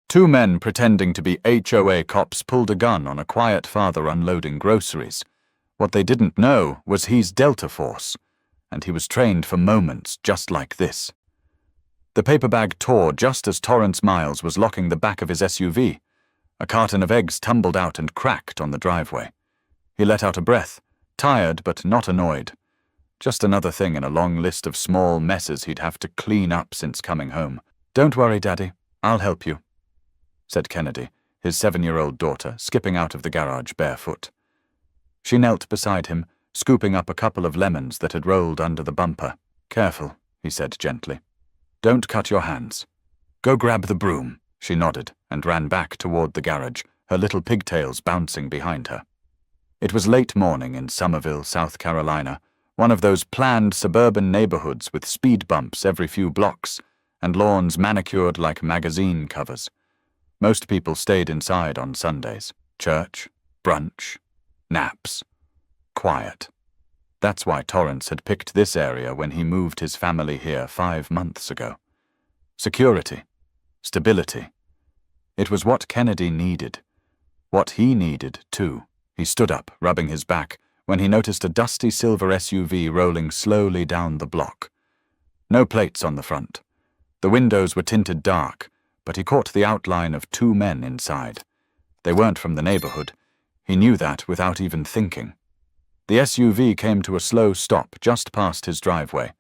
Two men pretending to be HOA cops pulled a gun on a quiet father unloading groceries. What they didn't know was he's Delta Force, and he was trained for moments just like this. The paper bag tore just as Torrance Miles was locking the back of his SUV. A carton of eggs tumbled out and cracked on the driveway. He let out a breath, tired but not annoyed. Just another thing in a long list of small messes he'd have to clean up since coming home. "Don't worry, Daddy. I'll help you," said Kennedy, his 7-year-old daughter, skipping out of the garage barefoot. She knelt beside him, scooping up a couple of lemons that had rolled under the bumper. "Careful," he said gently. "Don't cut your hands. Go grab the broom." She nodded and ran back toward the garage, her little pigtails bouncing behind her. It was late morning in Somerville, South Carolina, one of those planned suburban neighborhoods with speed bumps every few blocks and lawns manicured like magazine covers. Most people stayed inside on Sundays. Church, brunch, naps, quiet. That's why Torrance had picked this area when he moved his family here 5 months ago. Security, stability. It was what Kennedy needed. What he needed, too. He stood up, rubbing his back, when he noticed a dusty silver SUV rolling slowly down the block. No plates on the front. The windows were tinted dark, but he caught the outline of 2 men inside. They weren't from the neighborhood. He knew that without even thinking. The SUV came to a slow stop just past his driveway.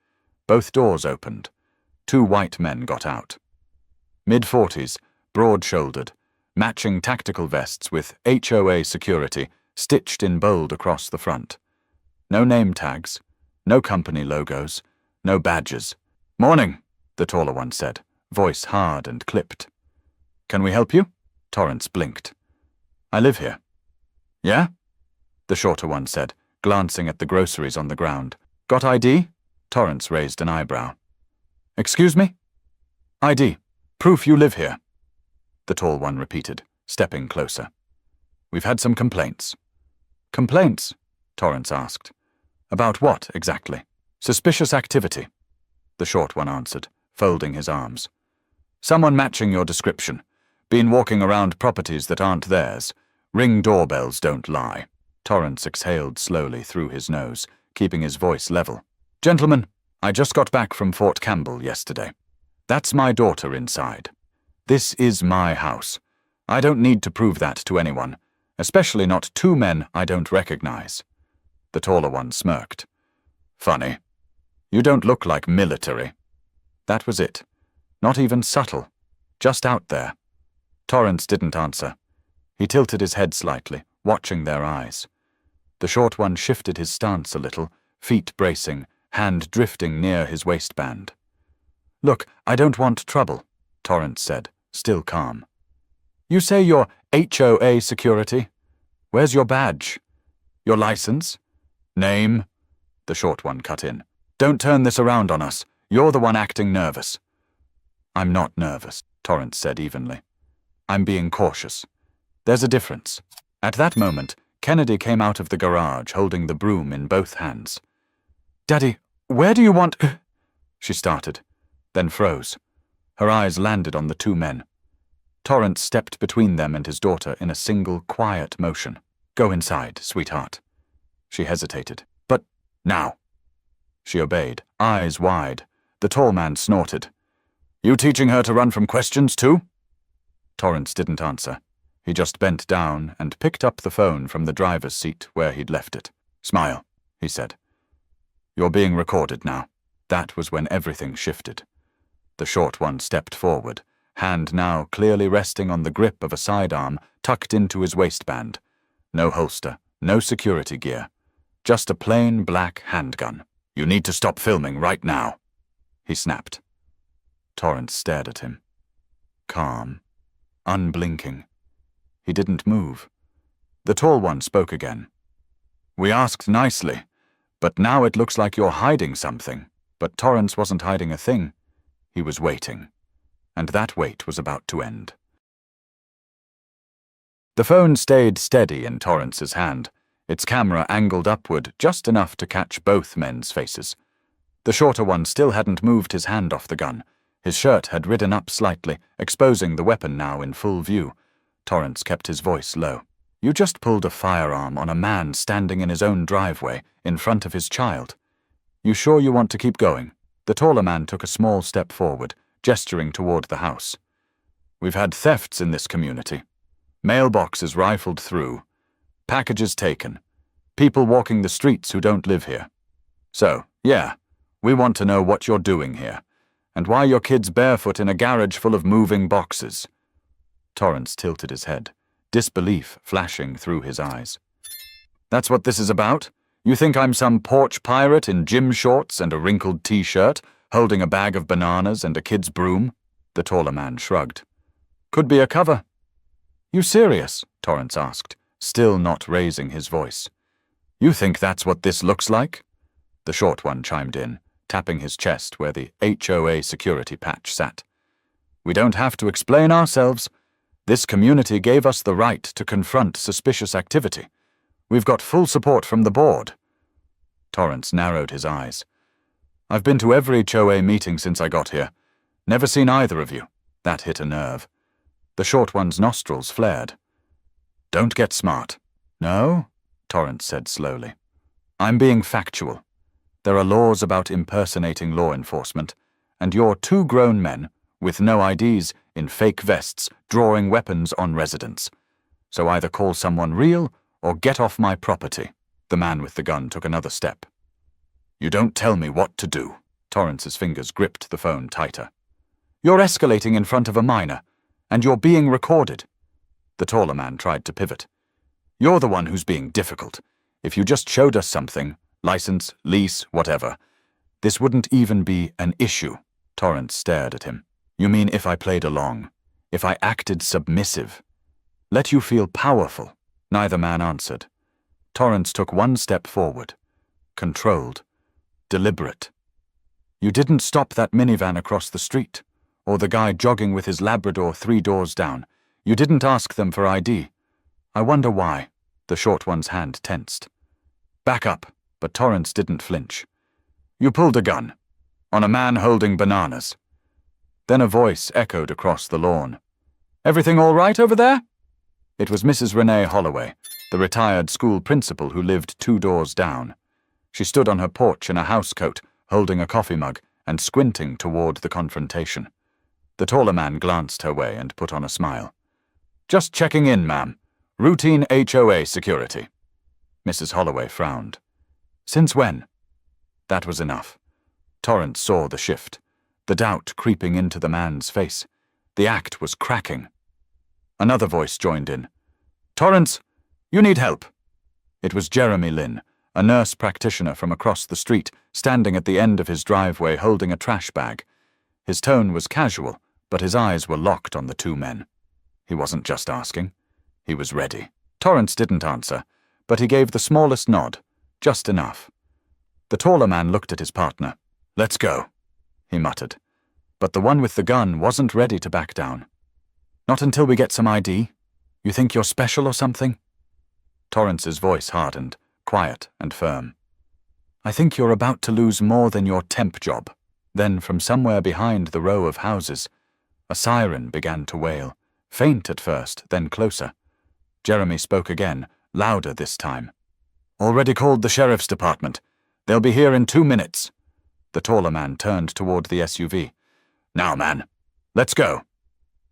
Both doors opened. 2 white men got out. Mid-40s, broad-shouldered, matching tactical vests with HOA security stitched in bold across the front. No name tags, no company logos, no badges. "Morning," the taller one said, voice hard and clipped. "Can we help you?" Torrance blinked. "I live here." "Yeah?" the shorter one said, glancing at the groceries on the ground. "Got ID?" Torrance raised an eyebrow. "Excuse me?" "ID. Proof you live here," the tall one repeated, stepping closer. "We've had some complaints." "Complaints?" Torrance asked. "About what, exactly?" "Suspicious activity," the short one answered, folding his arms. "Someone matching your description. Been walking around properties that aren't theirs. Ring doorbells don't lie." Torrance exhaled slowly through his nose, keeping his voice level. "Gentlemen, I just got back from Fort Campbell yesterday. That's my daughter inside. This is my house. I don't need to prove that to anyone, especially not 2 men I don't recognize." The taller one smirked. "Funny. You don't look like military." That was it. Not even subtle. Just out there. Torrance didn't answer. He tilted his head slightly, watching their eyes. The short one shifted his stance a little, feet bracing, hand drifting near his waistband. "Look, I don't want trouble," Torrance said, still calm. "You say you're HOA security? Where's your badge? Your license? Name?" The short one cut in. "Don't turn this around on us. You're the one acting nervous." "I'm not nervous," Torrance said evenly. "I'm being cautious. There's a difference." At that moment, Kennedy came out of the garage holding the broom in both hands. "Daddy, where do you want—" she started, then froze. Her eyes landed on the 2 men. Torrance stepped between them and his daughter in a single quiet motion. "Go inside, sweetheart." She hesitated. "But now." She obeyed, eyes wide. The tall man snorted. "You teaching her to run from questions too?" Torrance didn't answer. He just bent down and picked up the phone from the driver's seat where he'd left it. "Smile," he said. "You're being recorded now." That was when everything shifted. The short one stepped forward, hand now clearly resting on the grip of a sidearm tucked into his waistband. No holster, no security gear. Just a plain black handgun. "You need to stop filming right now," he snapped. Torrance stared at him. Calm. Unblinking. He didn't move. The tall one spoke again. "We asked nicely, but now it looks like you're hiding something." But Torrance wasn't hiding a thing. He was waiting. And that wait was about to end. The phone stayed steady in Torrance's hand, its camera angled upward just enough to catch both men's faces. The shorter one still hadn't moved his hand off the gun, His shirt had ridden up slightly, exposing the weapon now in full view. Torrance kept his voice low. You just pulled a firearm on a man standing in his own driveway, in front of his child. You sure you want to keep going? The taller man took a small step forward, gesturing toward the house. We've had thefts in this community. Mailboxes rifled through. Packages taken. People walking the streets who don't live here. So, yeah, we want to know what you're doing here, and why your kid's barefoot in a garage full of moving boxes. Torrance tilted his head, disbelief flashing through his eyes. That's what this is about? You think I'm some porch pirate in gym shorts and a wrinkled t-shirt, holding a bag of bananas and a kid's broom? The taller man shrugged. Could be a cover. You serious? Torrance asked, still not raising his voice. You think that's what this looks like? The short one chimed in, tapping his chest where the HOA security patch sat. We don't have to explain ourselves. This community gave us the right to confront suspicious activity. We've got full support from the board. Torrance narrowed his eyes. I've been to every HOA meeting since I got here. Never seen either of you. That hit a nerve. The short one's nostrils flared. Don't get smart. No? Torrance said slowly. I'm being factual. There are laws about impersonating law enforcement, and you're two grown men, with no IDs, in fake vests, drawing weapons on residents. So either call someone real, or get off my property. The man with the gun took another step. You don't tell me what to do. Torrance's fingers gripped the phone tighter. You're escalating in front of a minor, and you're being recorded. The taller man tried to pivot. You're the one who's being difficult. If you just showed us something, license, lease, whatever, this wouldn't even be an issue. Torrance stared at him. You mean if I played along? If I acted submissive? Let you feel powerful? Neither man answered. Torrance took one step forward. Controlled. Deliberate. You didn't stop that minivan across the street, or the guy jogging with his Labrador 3 doors down. You didn't ask them for ID. I wonder why. The short one's hand tensed. Back up, but Torrance didn't flinch. You pulled a gun. On a man holding bananas. Then a voice echoed across the lawn. Everything all right over there? It was Mrs. Renee Holloway, the retired school principal who lived 2 doors down. She stood on her porch in a housecoat, holding a coffee mug and squinting toward the confrontation. The taller man glanced her way and put on a smile. Just checking in, ma'am. Routine HOA security. Mrs. Holloway frowned. Since when? That was enough. Torrance saw the shift, the doubt creeping into the man's face. The act was cracking. Another voice joined in. Torrance, you need help. It was Jeremy Lynn, a nurse practitioner from across the street, standing at the end of his driveway holding a trash bag. His tone was casual, but his eyes were locked on the 2 men. He wasn't just asking. He was ready. Torrance didn't answer, but he gave the smallest nod, just enough. The taller man looked at his partner. Let's go, he muttered. But the one with the gun wasn't ready to back down. Not until we get some ID? You think you're special or something? Torrance's voice hardened, quiet and firm. I think you're about to lose more than your temp job. Then from somewhere behind the row of houses, a siren began to wail, faint at first, then closer. Jeremy spoke again, louder this time. Already called the sheriff's department. They'll be here in 2 minutes. The taller man turned toward the SUV. Now, man, let's go.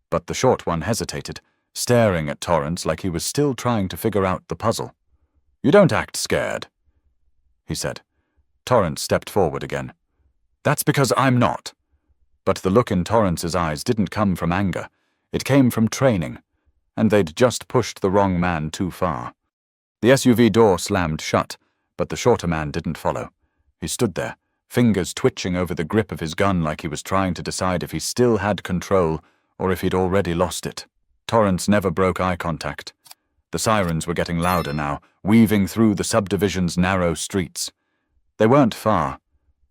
But the short one hesitated, staring at Torrance like he was still trying to figure out the puzzle. You don't act scared, he said. Torrance stepped forward again. That's because I'm not. But the look in Torrance's eyes didn't come from anger. It came from training, and they'd just pushed the wrong man too far. The SUV door slammed shut, but the shorter man didn't follow. He stood there, fingers twitching over the grip of his gun like he was trying to decide if he still had control or if he'd already lost it. Torrance never broke eye contact. The sirens were getting louder now, weaving through the subdivision's narrow streets. They weren't far,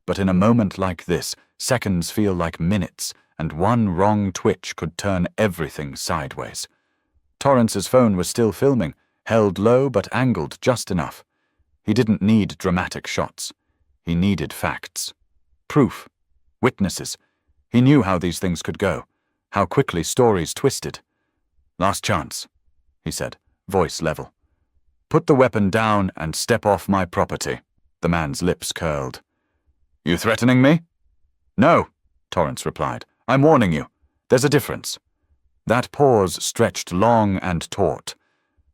but in a moment like this, seconds feel like minutes, and one wrong twitch could turn everything sideways. Torrance's phone was still filming, held low but angled just enough. He didn't need dramatic shots. He needed facts. Proof. Witnesses. He knew how these things could go, how quickly stories twisted. "Last chance," he said, voice level. "Put the weapon down and step off my property." The man's lips curled. "You threatening me?" "No," Torrance replied. "I'm warning you. There's a difference." That pause stretched long and taut.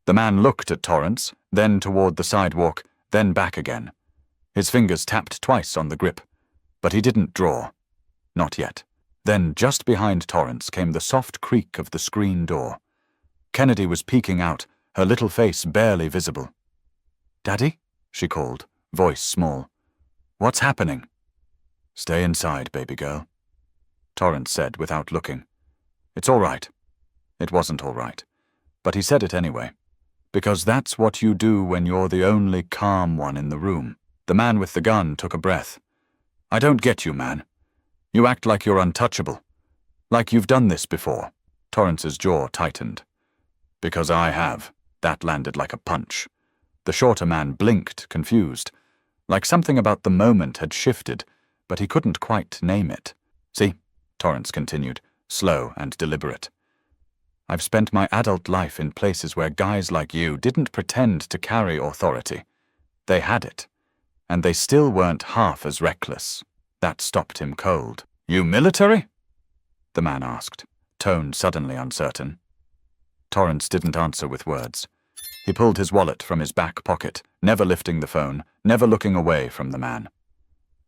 The man looked at Torrance, then toward the sidewalk, then back again. His fingers tapped twice on the grip, but he didn't draw. Not yet. Then, just behind Torrance, came the soft creak of the screen door. Kennedy was peeking out, her little face barely visible. "Daddy?" she called, voice small. "What's happening?" "Stay inside, baby girl," Torrance said without looking. "It's all right." It wasn't all right, but he said it anyway. Because that's what you do when you're the only calm one in the room. The man with the gun took a breath. "I don't get you, man. You act like you're untouchable. Like you've done this before." Torrance's jaw tightened. "Because I have." That landed like a punch. The shorter man blinked, confused. Like something about the moment had shifted, but he couldn't quite name it. "See," Torrance continued, slow and deliberate. "I've spent my adult life in places where guys like you didn't pretend to carry authority. They had it. And they still weren't half as reckless." That stopped him cold. "You military?" the man asked, tone suddenly uncertain. Torrance didn't answer with words. He pulled his wallet from his back pocket, never lifting the phone, never looking away from the man.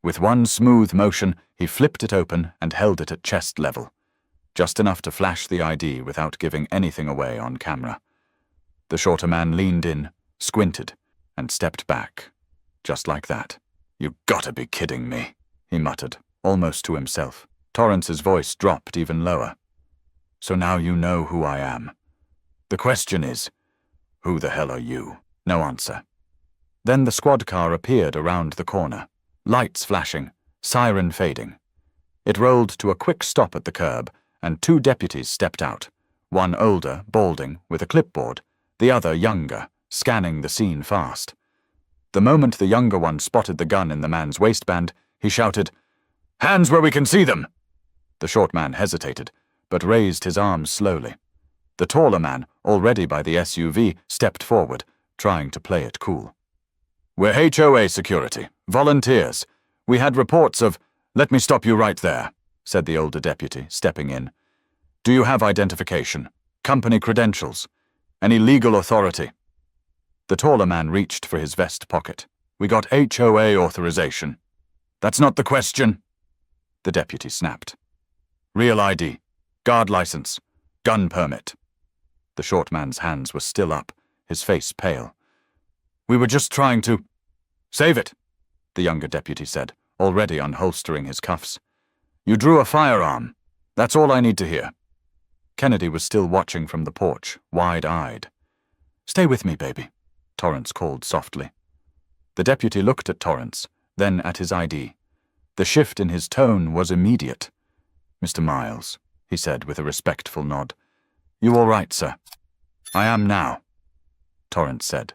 With one smooth motion, he flipped it open and held it at chest level, just enough to flash the ID without giving anything away on camera. The shorter man leaned in, squinted, and stepped back. Just like that. "You gotta be kidding me," he muttered, almost to himself. Torrance's voice dropped even lower. "So now you know who I am. The question is, who the hell are you?" No answer. Then the squad car appeared around the corner, lights flashing, siren fading. It rolled to a quick stop at the curb, and two deputies stepped out, one older, balding, with a clipboard, the other younger, scanning the scene fast. The moment the younger one spotted the gun in the man's waistband, he shouted, "Hands where we can see them!" The short man hesitated, but raised his arms slowly. The taller man, already by the SUV, stepped forward, trying to play it cool. "We're HOA security, volunteers. We had reports of—" "Let me stop you right there," said the older deputy, stepping in. "Do you have identification? Company credentials? Any legal authority?" The taller man reached for his vest pocket. "We got HOA authorization." "That's not the question," the deputy snapped. "Real ID, guard license, gun permit." The short man's hands were still up, his face pale. "We were just trying to—" "Save it," the younger deputy said, already unholstering his cuffs. "You drew a firearm. That's all I need to hear." Kennedy was still watching from the porch, wide-eyed. "Stay with me, baby," Torrance called softly. The deputy looked at Torrance, then at his ID. The shift in his tone was immediate. "Mr. Miles," he said with a respectful nod. "You all right, sir?" "I am now," Torrance said.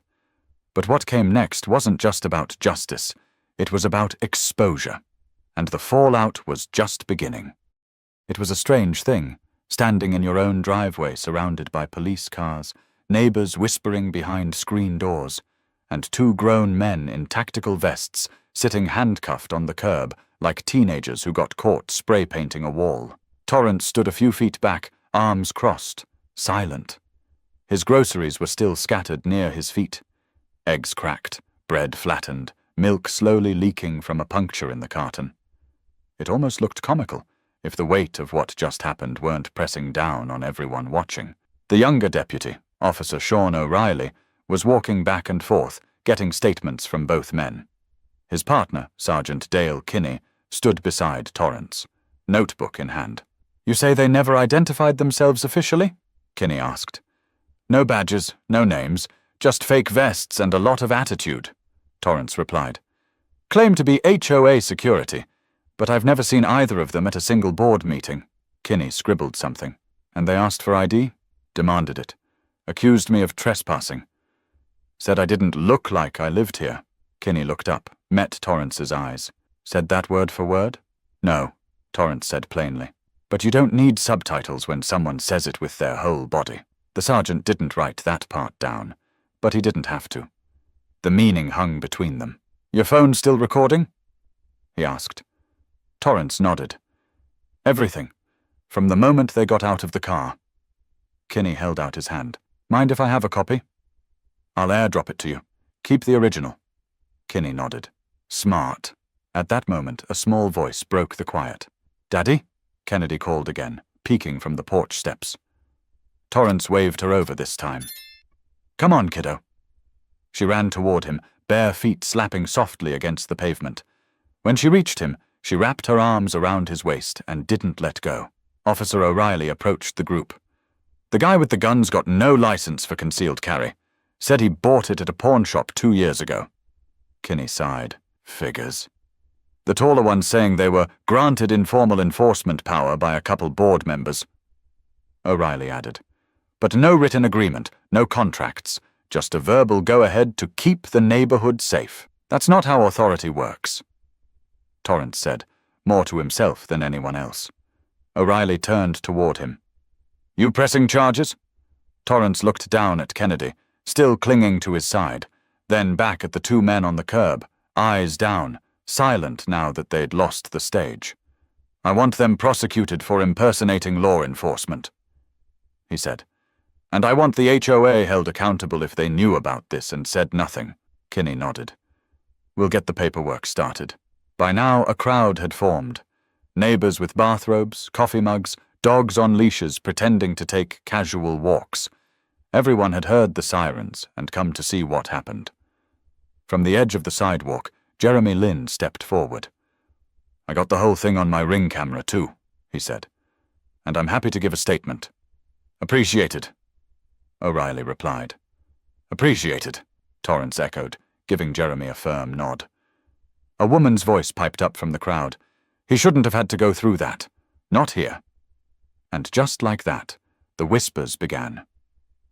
But what came next wasn't just about justice. It was about exposure. And the fallout was just beginning. It was a strange thing, standing in your own driveway surrounded by police cars, neighbors whispering behind screen doors, and two grown men in tactical vests sitting handcuffed on the curb like teenagers who got caught spray painting a wall. Torrance stood a few feet back, arms crossed, silent. His groceries were still scattered near his feet. Eggs cracked, bread flattened, milk slowly leaking from a puncture in the carton. It almost looked comical, if the weight of what just happened weren't pressing down on everyone watching. The younger deputy, Officer Sean O'Reilly, was walking back and forth, getting statements from both men. His partner, Sergeant Dale Kinney, stood beside Torrance, notebook in hand. "You say they never identified themselves officially?" Kinney asked. "No badges, no names, just fake vests and a lot of attitude," Torrance replied. "Claim to be HOA security, but I've never seen either of them at a single board meeting." Kinney scribbled something. "And they asked for ID?" "Demanded it. Accused me of trespassing. Said I didn't look like I lived here." Kinney looked up, met Torrance's eyes. "Said that word for word?" "No," Torrance said plainly. But you don't need subtitles when someone says it with their whole body. The sergeant didn't write that part down, but he didn't have to. The meaning hung between them. Your phone still recording? He asked. Torrance nodded. Everything, from the moment they got out of the car. Kinney held out his hand. Mind if I have a copy? I'll airdrop it to you. Keep the original. Kinney nodded. Smart. At that moment, a small voice broke the quiet. Daddy? Kennedy called again, peeking from the porch steps. Torrance waved her over this time. Come on, kiddo. She ran toward him, bare feet slapping softly against the pavement. When she reached him, she wrapped her arms around his waist and didn't let go. Officer O'Reilly approached the group. The guy with the gun's got no license for concealed carry. Said he bought it at a pawn shop 2 years ago. Kinney sighed. Figures. The taller one saying they were granted informal enforcement power by a couple board members. O'Reilly added. But no written agreement, no contracts, just a verbal go-ahead to keep the neighborhood safe. That's not how authority works. Torrance said, more to himself than anyone else. O'Reilly turned toward him. You pressing charges? Torrance looked down at Kennedy, still clinging to his side, then back at the 2 men on the curb, eyes down, silent now that they'd lost the stage. I want them prosecuted for impersonating law enforcement, he said. And I want the HOA held accountable if they knew about this and said nothing. Kinney nodded. We'll get the paperwork started. By now a crowd had formed. Neighbors with bathrobes, coffee mugs, dogs on leashes pretending to take casual walks. Everyone had heard the sirens and come to see what happened. From the edge of the sidewalk, Jeremy Lin stepped forward. I got the whole thing on my Ring camera too, he said. And I'm happy to give a statement. Appreciated, O'Reilly replied. Appreciated, Torrance echoed, giving Jeremy a firm nod. A woman's voice piped up from the crowd. He shouldn't have had to go through that. Not here. And just like that, the whispers began.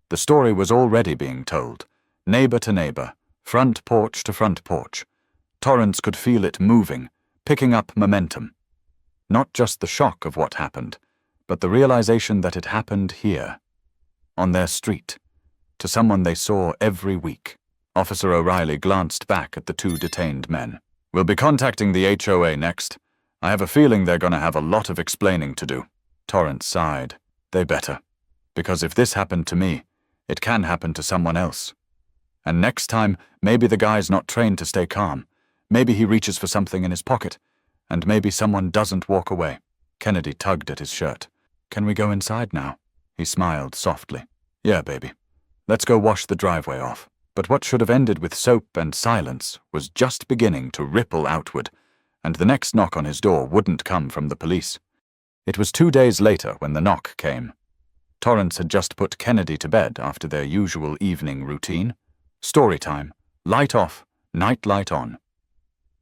The story was already being told, neighbor to neighbor, front porch to front porch. Torrance could feel it moving, picking up momentum. Not just the shock of what happened, but the realization that it happened here, on their street, to someone they saw every week. Officer O'Reilly glanced back at the 2 detained men. We'll be contacting the HOA next. I have a feeling they're going to have a lot of explaining to do. Torrance sighed. They better. Because if this happened to me, it can happen to someone else. And next time, maybe the guy's not trained to stay calm. Maybe he reaches for something in his pocket. And maybe someone doesn't walk away. Kennedy tugged at his shirt. Can we go inside now? He smiled softly. Yeah, baby. Let's go wash the driveway off. But what should have ended with soap and silence was just beginning to ripple outward, and the next knock on his door wouldn't come from the police. It was 2 days later when the knock came. Torrance had just put Kennedy to bed after their usual evening routine. Story time, light off, night light on.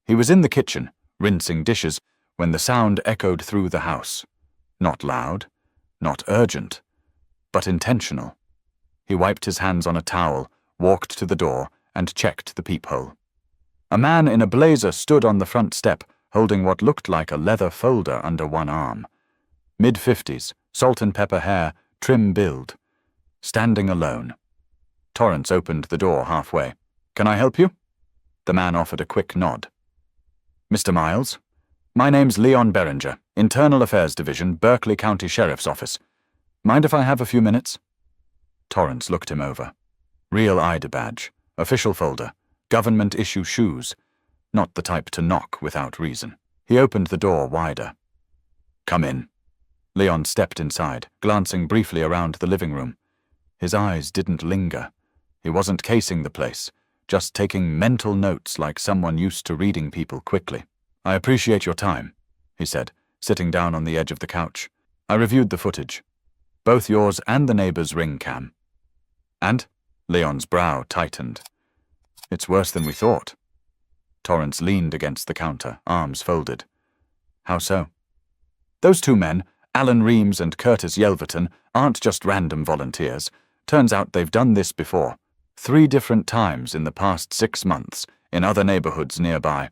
He was in the kitchen, rinsing dishes, when the sound echoed through the house. Not loud, not urgent, but intentional. He wiped his hands on a towel, walked to the door, and checked the peephole. A man in a blazer stood on the front step, holding what looked like a leather folder under one arm. Mid-50s, salt and pepper hair, trim build. Standing alone. Torrance opened the door halfway. Can I help you? The man offered a quick nod. Mr. Miles? My name's Leon Beringer, Internal Affairs Division, Berkeley County Sheriff's Office. Mind if I have a few minutes? Torrance looked him over. Real ID badge, official folder, government-issue shoes. Not the type to knock without reason. He opened the door wider. Come in. Leon stepped inside, glancing briefly around the living room. His eyes didn't linger. He wasn't casing the place, just taking mental notes like someone used to reading people quickly. I appreciate your time, he said, sitting down on the edge of the couch. I reviewed the footage. Both yours and the neighbor's ring cam. And? Leon's brow tightened. It's worse than we thought. Torrance leaned against the counter, arms folded. How so? Those 2 men, Alan Reams and Curtis Yelverton, aren't just random volunteers. Turns out they've done this before. 3 different times in the past 6 months, in other neighborhoods nearby.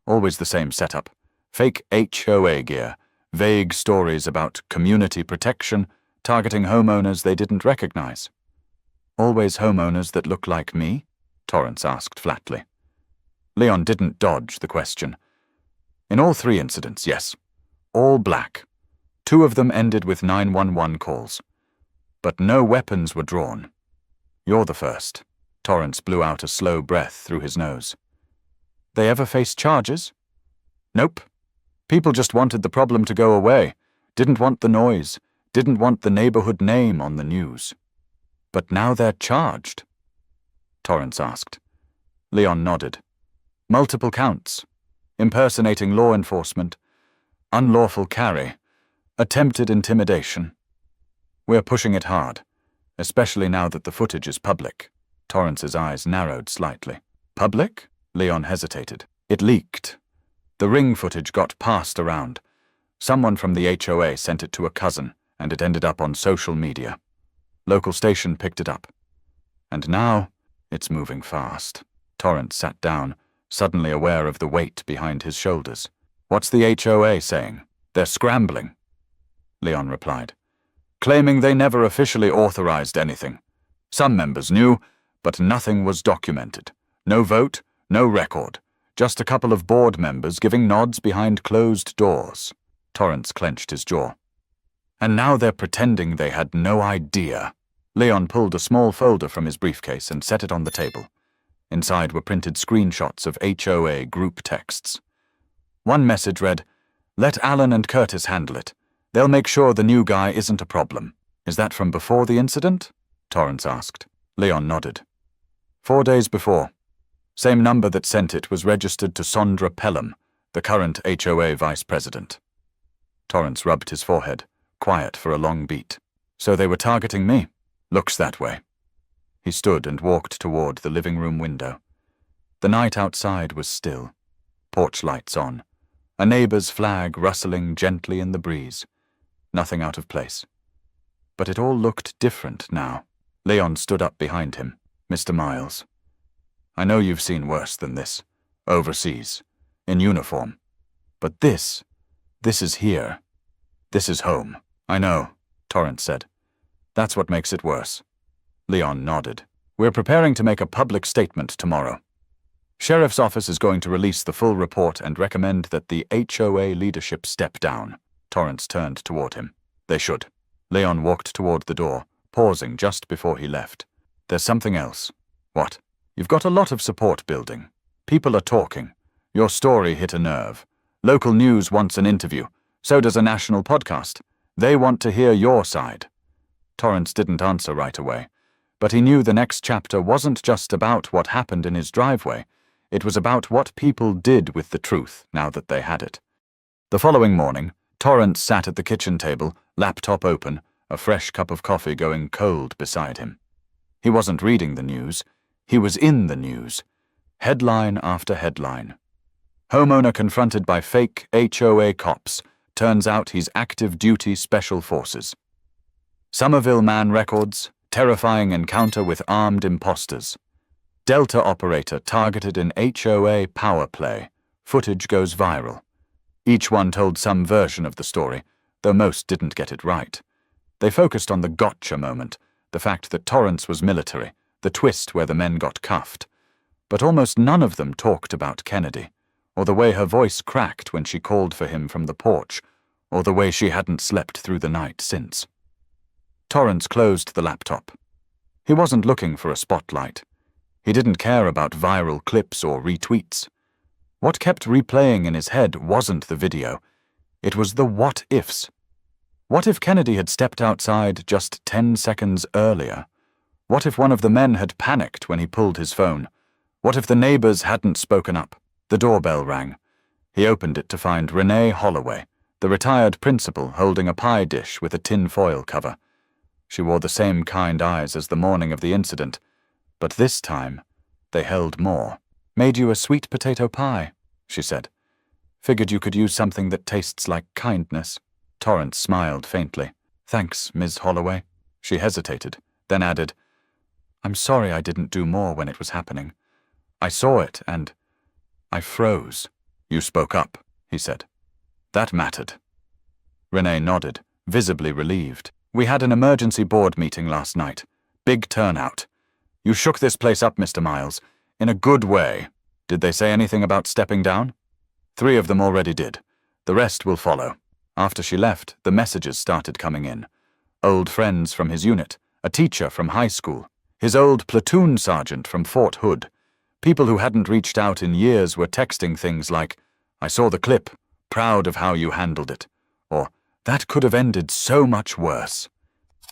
Always the same setup. Fake HOA gear, vague stories about community protection targeting homeowners they didn't recognize. Always homeowners that look like me? Torrance asked flatly. Leon didn't dodge the question. In all 3 incidents, yes. All black. 2 of them ended with 911 calls. But no weapons were drawn. You're the first. Torrance blew out a slow breath through his nose. They ever face charges? Nope. People just wanted the problem to go away. Didn't want the noise. Didn't want the neighborhood name on the news. But now they're charged? Torrance asked. Leon nodded. Multiple counts. Impersonating law enforcement. Unlawful carry. Attempted intimidation. We're pushing it hard, especially now that the footage is public. Torrance's eyes narrowed slightly. Public? Leon hesitated. It leaked. The ring footage got passed around. Someone from the HOA sent it to a cousin, and it ended up on social media. Local station picked it up. And now, it's moving fast. Torrance sat down, suddenly aware of the weight behind his shoulders. What's the HOA saying? They're scrambling, Leon replied, claiming they never officially authorized anything. Some members knew, but nothing was documented. No vote, no record. Just a couple of board members giving nods behind closed doors. Torrance clenched his jaw. And now they're pretending they had no idea. Leon pulled a small folder from his briefcase and set it on the table. Inside were printed screenshots of HOA group texts. One message read, "Let Alan and Curtis handle it. They'll make sure the new guy isn't a problem." Is that from before the incident? Torrance asked. Leon nodded. 4 days before. Same number that sent it was registered to Sondra Pelham, the current HOA vice president. Torrance rubbed his forehead, quiet for a long beat. So they were targeting me. Looks that way. He stood and walked toward the living room window. The night outside was still. Porch lights on. A neighbor's flag rustling gently in the breeze. Nothing out of place. But it all looked different now. Leon stood up behind him. Mr. Miles, I know you've seen worse than this. Overseas. In uniform. But this is here. This is home. I know, Torrance said. That's what makes it worse. Leon nodded. We're preparing to make a public statement tomorrow. Sheriff's office is going to release the full report and recommend that the HOA leadership step down. Torrance turned toward him. They should. Leon walked toward the door, pausing just before he left. There's something else. What? You've got a lot of support building. People are talking. Your story hit a nerve. Local news wants an interview. So does a national podcast. They want to hear your side. Torrance didn't answer right away, but he knew the next chapter wasn't just about what happened in his driveway. It was about what people did with the truth now that they had it. The following morning, Torrance sat at the kitchen table, laptop open, a fresh cup of coffee going cold beside him. He wasn't reading the news. He was in the news. Headline after headline. Homeowner confronted by fake HOA cops. Turns out he's active duty special forces. Somerville man records. Terrifying encounter with armed imposters. Delta operator targeted in HOA power play. Footage goes viral. Each one told some version of the story, though most didn't get it right. They focused on the gotcha moment, the fact that Torrance was military, the twist where the men got cuffed. But almost none of them talked about Kennedy, or the way her voice cracked when she called for him from the porch, or the way she hadn't slept through the night since. Torrance closed the laptop. He wasn't looking for a spotlight. He didn't care about viral clips or retweets. What kept replaying in his head wasn't the video. It was the what-ifs. What if Kennedy had stepped outside just 10 seconds earlier? What if one of the men had panicked when he pulled his phone? What if the neighbors hadn't spoken up? The doorbell rang. He opened it to find Renee Holloway, the retired principal, holding a pie dish with a tin foil cover. She wore the same kind eyes as the morning of the incident, but this time they held more. "Made you a sweet potato pie," she said. "Figured you could use something that tastes like kindness." Torrance smiled faintly. "Thanks, Ms. Holloway." She hesitated, then added, "I'm sorry I didn't do more when it was happening. I saw it, and I froze." "You spoke up," he said. "That mattered." Renee nodded, visibly relieved. "We had an emergency board meeting last night. Big turnout. You shook this place up, Mr. Miles, in a good way. Did they say anything about stepping down?" 3 of them already did. The rest will follow. After she left, the messages started coming in. Old friends from his unit, a teacher from high school, his old platoon sergeant from Fort Hood. People who hadn't reached out in years were texting things like, "I saw the clip, proud of how you handled it," or "That could have ended so much worse."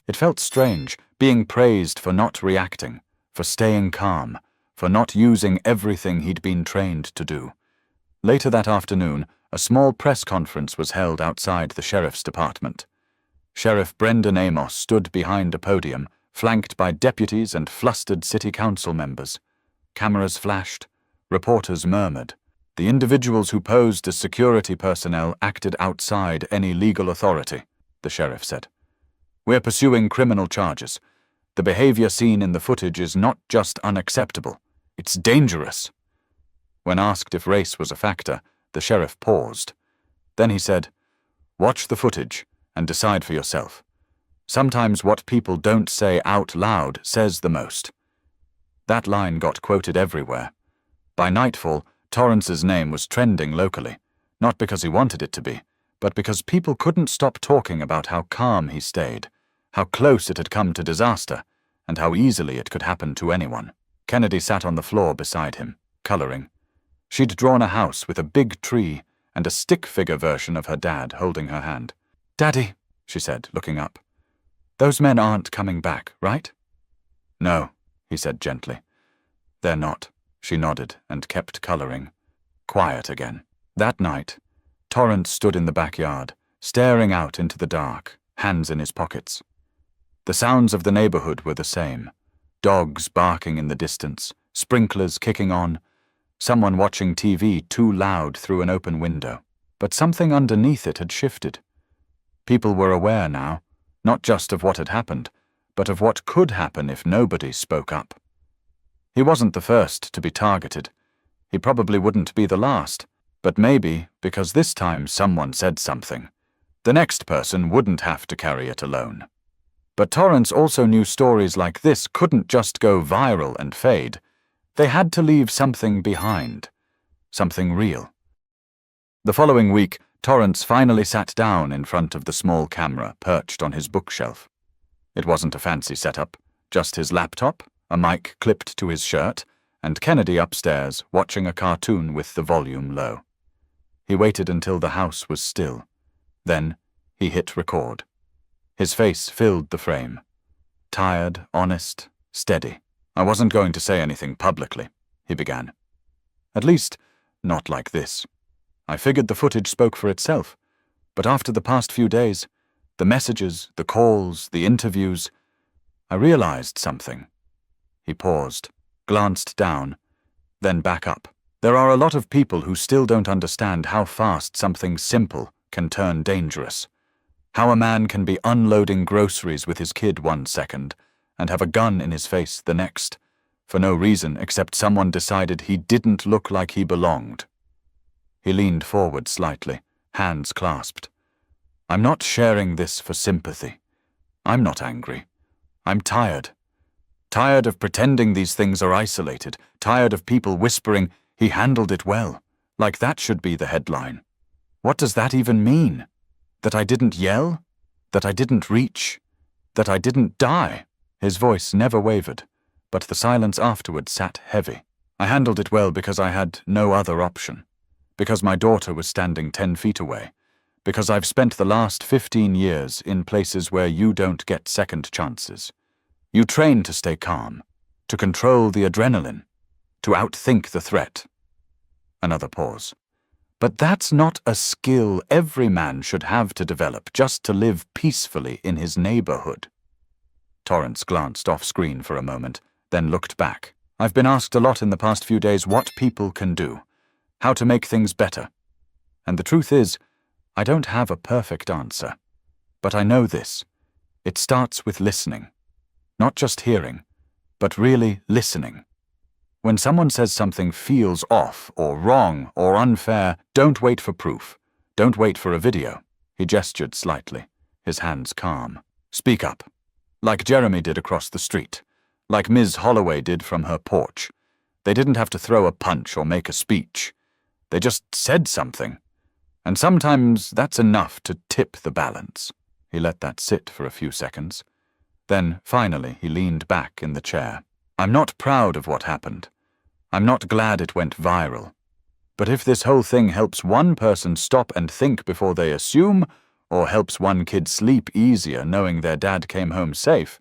It felt strange, being praised for not reacting, for staying calm, for not using everything he'd been trained to do. Later that afternoon, a small press conference was held outside the sheriff's department. Sheriff Brendan Amos stood behind a podium, flanked by deputies and flustered city council members. Cameras flashed. Reporters murmured. The individuals who posed as security personnel acted outside any legal authority, the sheriff said. "We're pursuing criminal charges. The behavior seen in the footage is not just unacceptable. It's dangerous." When asked if race was a factor, the sheriff paused. Then he said, "Watch the footage and decide for yourself. Sometimes what people don't say out loud says the most." That line got quoted everywhere. By nightfall, Torrance's name was trending locally, not because he wanted it to be, but because people couldn't stop talking about how calm he stayed, how close it had come to disaster, and how easily it could happen to anyone. Kennedy sat on the floor beside him, coloring. She'd drawn a house with a big tree and a stick figure version of her dad holding her hand. "Daddy," she said, looking up. "Those men aren't coming back, right?" "No," he said gently. "They're not." She nodded and kept coloring. Quiet again. That night, Torrance stood in the backyard, staring out into the dark, hands in his pockets. The sounds of the neighborhood were the same. Dogs barking in the distance, sprinklers kicking on, someone watching TV too loud through an open window. But something underneath it had shifted. People were aware now, not just of what had happened, but of what could happen if nobody spoke up. He wasn't the first to be targeted. He probably wouldn't be the last, but maybe, because this time someone said something, the next person wouldn't have to carry it alone. But Torrance also knew stories like this couldn't just go viral and fade. They had to leave something behind, something real. The following week, Torrance finally sat down in front of the small camera perched on his bookshelf. It wasn't a fancy setup, just his laptop, a mic clipped to his shirt, and Kennedy upstairs watching a cartoon with the volume low. He waited until the house was still. Then he hit record. His face filled the frame. Tired, honest, steady. "I wasn't going to say anything publicly," he began. "At least, not like this. I figured the footage spoke for itself. But after the past few days, the messages, the calls, the interviews, I realized something." He paused, glanced down, then back up. "There are a lot of people who still don't understand how fast something simple can turn dangerous. How a man can be unloading groceries with his kid one second and have a gun in his face the next, for no reason except someone decided he didn't look like he belonged." He leaned forward slightly, hands clasped. "I'm not sharing this for sympathy. I'm not angry. I'm tired. Tired of pretending these things are isolated, tired of people whispering, 'He handled it well,' like that should be the headline. What does that even mean? That I didn't yell? That I didn't reach? That I didn't die?" His voice never wavered, but the silence afterward sat heavy. "I handled it well because I had no other option. Because my daughter was standing 10 feet away. Because I've spent the last 15 years in places where you don't get second chances. You train to stay calm, to control the adrenaline, to outthink the threat." Another pause. "But that's not a skill every man should have to develop just to live peacefully in his neighborhood." Torrance glanced off-screen for a moment, then looked back. "I've been asked a lot in the past few days what people can do, how to make things better. And the truth is, I don't have a perfect answer. But I know this. It starts with listening. Not just hearing, but really listening. When someone says something feels off or wrong or unfair, don't wait for proof. Don't wait for a video. He gestured slightly, his hands calm. Speak up. Like Jeremy did across the street. Like Ms. Holloway did from her porch. They didn't have to throw a punch or make a speech. They just said something. And sometimes that's enough to tip the balance. He let that sit for a few seconds. Then, finally, he leaned back in the chair. I'm not proud of what happened. I'm not glad it went viral. But if this whole thing helps one person stop and think before they assume, or helps one kid sleep easier knowing their dad came home safe,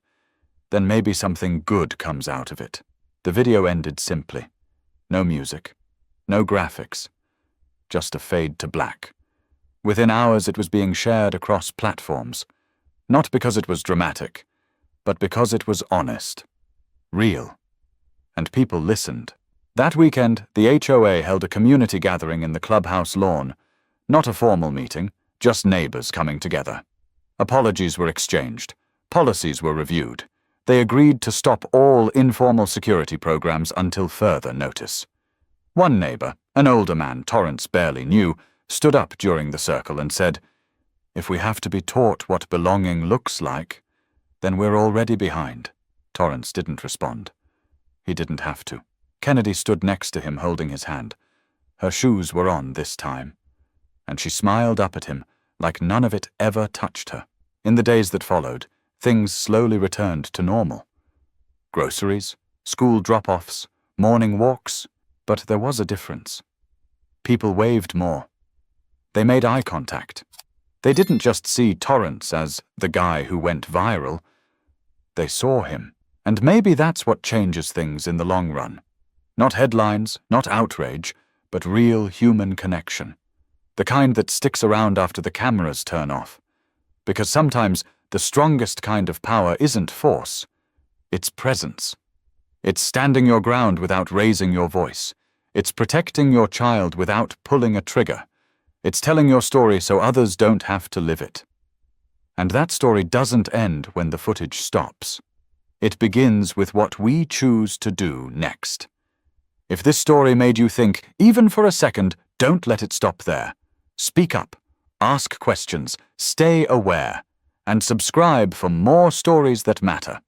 then maybe something good comes out of it. The video ended simply. No music. No graphics. Just a fade to black. Within hours it was being shared across platforms. Not because it was dramatic, but because it was honest. Real. And people listened. That weekend, the HOA held a community gathering in the clubhouse lawn. Not a formal meeting, just neighbors coming together. Apologies were exchanged. Policies were reviewed. They agreed to stop all informal security programs until further notice. One neighbor, an older man Torrance barely knew, stood up during the circle and said, "If we have to be taught what belonging looks like, then we're already behind." Torrance didn't respond. He didn't have to. Kennedy stood next to him holding his hand. Her shoes were on this time, and she smiled up at him like none of it ever touched her. In the days that followed, things slowly returned to normal. Groceries, school drop-offs, morning walks, but there was a difference. People waved more. They made eye contact. They didn't just see Torrance as the guy who went viral. They saw him, and maybe that's what changes things in the long run. Not headlines, not outrage, but real human connection. The kind that sticks around after the cameras turn off. Because sometimes the strongest kind of power isn't force. It's presence. It's standing your ground without raising your voice. It's protecting your child without pulling a trigger. It's telling your story so others don't have to live it. And that story doesn't end when the footage stops. It begins with what we choose to do next. If this story made you think, even for a second, don't let it stop there. Speak up, ask questions, stay aware, and subscribe for more stories that matter.